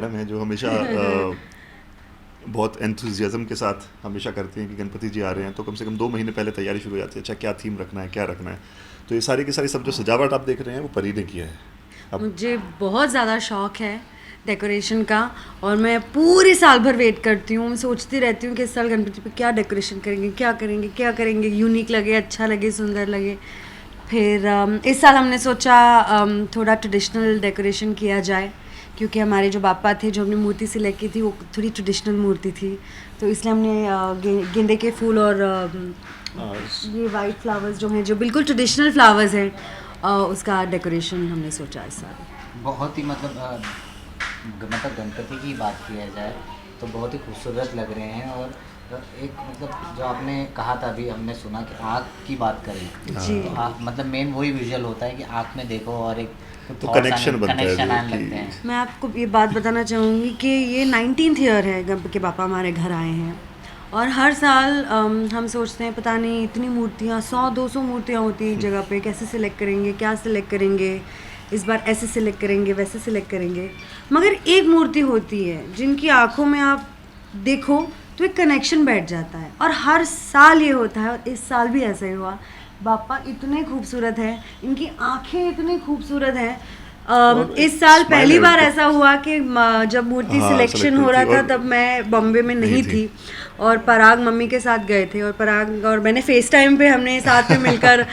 Madam हैं जो हमेशा बहुत एंथुजियाज्म के साथ हमेशा करती हैं कि गणपति जी आ रहे हैं, तो कम से कम 2 महीने पहले तैयारी शुरू हो जाती है। अच्छा क्या थीम रखना है, क्या रखना है। तो ये सारी की सारी सब जो सजावट आप देख रहे हैं वो परी ने किया है। अब मुझे बहुत ज़्यादा शौक है डेकोरेशन का, और मैं पूरे साल भर वेट करती हूँ। मैं सोचती रहती हूँ कि इस साल गणपति पे क्या डेकोरेशन करेंगे, क्या करेंगे, क्या करेंगे, यूनिक लगे, अच्छा लगे, सुंदर लगे। फिर इस साल हमने सोचा थोड़ा ट्रेडिशनल डेकोरेशन किया जाए, क्योंकि हमारे जो बापा थे, जो हमने मूर्ति सिलेक्ट की थी, वो थोड़ी ट्रेडिशनल मूर्ति थी। तो इसलिए हमने गेंदे के फूल और ये वाइट फ्लावर्स जो हैं, जो बिल्कुल ट्रेडिशनल फ्लावर्स हैं, उसका डेकोरेशन हमने सोचा इस साल। बहुत ही मतलब गणपति की बात किया जाए तो बहुत ही खूबसूरत लग रहे हैं। और एक मतलब जो आपने कहा था अभी, हमने सुना कि आँख की बात करें जी। तो मतलब मेन वही विजुअल होता है कि आँख में देखो और एक तो कनेक्शन बनता है कनेक्शन आने कि लगते हैं। मैं आपको ये बात बताना चाहूँगी कि ये 19th ईयर है जब के पापा हमारे घर आए हैं, और हर साल हम सोचते हैं पता नहीं इतनी मूर्तियाँ, 100-200 मूर्तियाँ होती हैं एक जगह पे, कैसे सिलेक्ट करेंगे, क्या सिलेक्ट करेंगे, इस बार ऐसे सिलेक्ट करेंगे, वैसे सिलेक्ट करेंगे। मगर एक मूर्ति होती है जिनकी आंखों में आप देखो तो एक कनेक्शन बैठ जाता है, और हर साल ये होता है, और इस साल भी ऐसा ही हुआ। बापा इतने खूबसूरत हैं, इनकी आंखें इतनी खूबसूरत हैं। इस साल smile पहली है बार उनका। ऐसा हुआ कि जब मूर्ति हाँ, सिलेक्शन select हो हुई रहा थी था और तब मैं बॉम्बे में नहीं थी, और पराग मम्मी के साथ गए थे, और पराग और मैंने फेस टाइम पे हमने साथ में मिलकर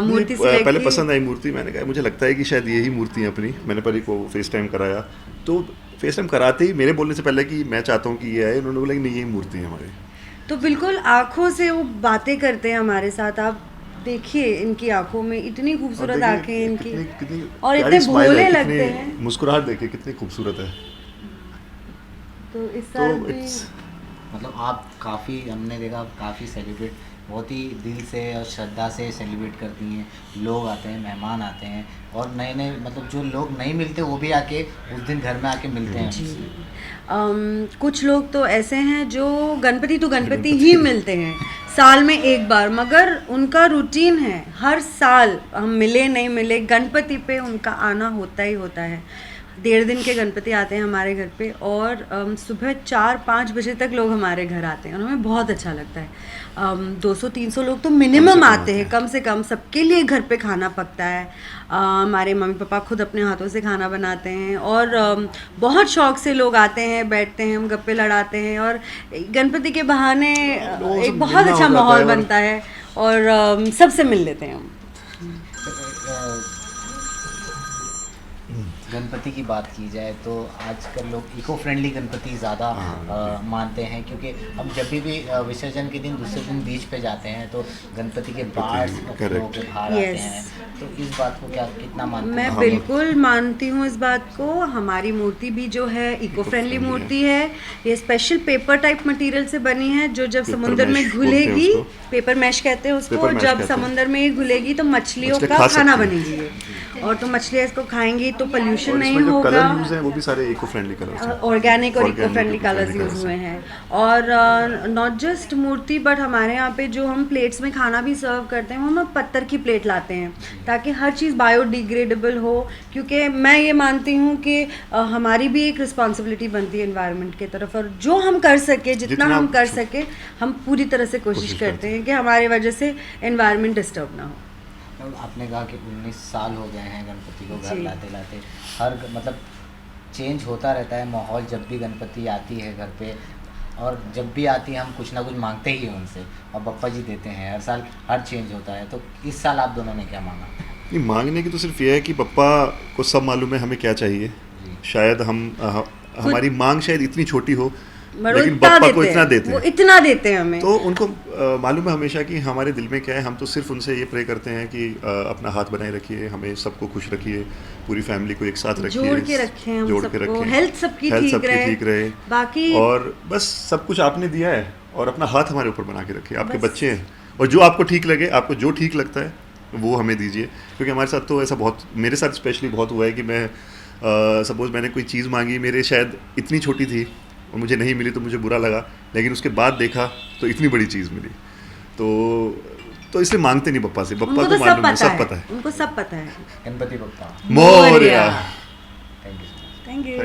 मूर्ति सिलेक्ट पहले की। पसंद आई मूर्ति, मैंने कहा मुझे लगता है कि शायद यही मूर्ति है अपनी। मैंने परी को फेस टाइम कराया, तो फेस टाइम कराते ही मेरे बोलने से पहले कि मैं चाहता हूँ कि ये आए, उन्होंने बोला कि नहीं यही मूर्ति है हमारी। तो बिल्कुल आँखों से वो बातें करते हैं हमारे साथ। आप देखिए इनकी आँखों में इतनी और खूबसूरत देखिए आँखें हैं इनकी, कितनी कितनी और प्यारी इतने स्माइल भोले है, लगते हैं। कितनी मुस्कुराहट देखिए कितनी खूबसूरत है। तो इस तो साल भी इट्स मतलब आप काफ़ी, हमने देखा काफ़ी सेलिब्रेट बहुत ही दिल से और श्रद्धा से सेलिब्रेट करती हैं। लोग आते हैं, मेहमान आते हैं, और नए नए मतलब जो लोग नहीं मिलते वो भी आके उस दिन घर में आके मिलते हैं जी। हमसे। कुछ लोग तो ऐसे हैं जो गणपति तो गणपति ही मिलते हैं साल में एक बार, मगर उनका रूटीन है हर साल हम मिले नहीं मिले गणपति पे उनका आना होता ही होता है। 1.5 दिन के गणपति आते हैं हमारे घर पे, और सुबह 4-5 बजे तक लोग हमारे घर आते हैं, और हमें बहुत अच्छा लगता है। 200-300 लोग तो मिनिमम आते हैं, कम से कम। सबके लिए घर पे खाना पकता है। हमारे मम्मी पापा खुद अपने हाथों से खाना बनाते हैं, और बहुत शौक से लोग आते हैं, बैठते हैं, हम गप्पे लड़ाते हैं, और गणपति के बहाने लोगों से एक बहुत मिलना हो अच्छा जाता माहौल है। और बनता है, और सबसे मिल लेते हैं हम। गणपति की बात की जाए तो आजकल लोग इको फ्रेंडली गणपति ज़्यादा मानते हैं, क्योंकि अब जब भी विसर्जन के दिन दूसरे दिन बीच पे जाते हैं तो गणपति के बाहर Correct. के बाहर आते Yes. हैं। तो इस बात को क्या कितना मानते मैं हैं? बिल्कुल मानती हूँ इस बात को। हमारी मूर्ति भी जो है इको फ्रेंडली Eco-friendly मूर्ति है। ये स्पेशल पेपर टाइप मटेरियल से बनी है, जो जब Paper समुद्र में mesh बोलते हैं घुलेगी, उसको। पेपर मैश कहते हैं उसको, Paper mesh जब कहते हैं। समुद्र में ये घुलेगी तो मछलियों मछलियाँ का खा खाना सकती हैं। बनेगी ये, और तो मछलियाँ इसको खाएंगी तो पोल्यूशन और नहीं इसमें जो कलर होगा। यूज है वो भी सारे इको फ्रेंडली कलर्स हैं। ऑर्गेनिक और eco Organic friendly eco-friendly colours use colours हुए हैं। हैं। और नॉट जस्ट मूर्ति, बट हमारे यहाँ पे जो हम प्लेट्स में खाना भी सर्व करते हैं, वो हम पत्थर की प्लेट लाते हैं, ताकि हर चीज़ बायोडिग्रेडेबल हो। क्योंकि मैं ये मानती हूँ कि हमारी भी एक रिस्पॉन्सिबिलिटी बनती है एनवायरनमेंट की तरफ, और जो हम कर सके, जितना हम कर सके, हम पूरी तरह से कोशिश करते हैं कि हमारी वजह से एनवायरनमेंट डिस्टर्ब ना हो। आपने कहा कि 19 साल हो गए हैं गणपति को घर जी। लाते लाते। हर मतलब चेंज होता रहता है माहौल जब भी गणपति आती है घर पे, और जब भी आती है हम कुछ ना कुछ मांगते ही हैं उनसे, और बप्पा जी देते हैं। हर साल हर चेंज होता है। तो इस साल आप दोनों ने क्या मांगा? नहीं, मांगने की तो सिर्फ ये है कि पप्पा को सब मालूम है हमें क्या चाहिए। शायद हमारी मांग शायद इतनी छोटी हो, बट लेकिन इतना पप्पा को देते इतना हैं, देते वो हैं। इतना देते हैं हमें। तो उनको मालूम है हमेशा कि हमारे दिल में क्या है। हम तो सिर्फ उनसे ये प्रे करते हैं कि अपना हाथ बनाए रखिए, हमें सबको खुश रखिए, पूरी फैमिली को एक साथ रखिए, जोड़ के रखें हम जोड़ के सबको, रखें, हेल्थ सबकी ठीक रहे। बाकी और बस सब कुछ आपने दिया है, और अपना हाथ हमारे ऊपर बना के रखिए। आपके बस। बच्चे हैं, और जो आपको ठीक लगे, आपको जो ठीक लगता है वो हमें दीजिए। क्योंकि हमारे साथ तो ऐसा बहुत, मेरे साथ स्पेशली बहुत हुआ है कि मैं सपोज़ मैंने कोई चीज़ मांगी, मेरे शायद इतनी छोटी थी और मुझे नहीं मिली तो मुझे बुरा लगा, लेकिन उसके बाद देखा तो इतनी बड़ी चीज़ मिली। तो इसलिए मांगते नहीं पप्पा से। पप्पा उनको को तो मालूम है, सब सब पता है। उनको सब पता है। Ganpati Bappa. Morya. Thank you. Thank you.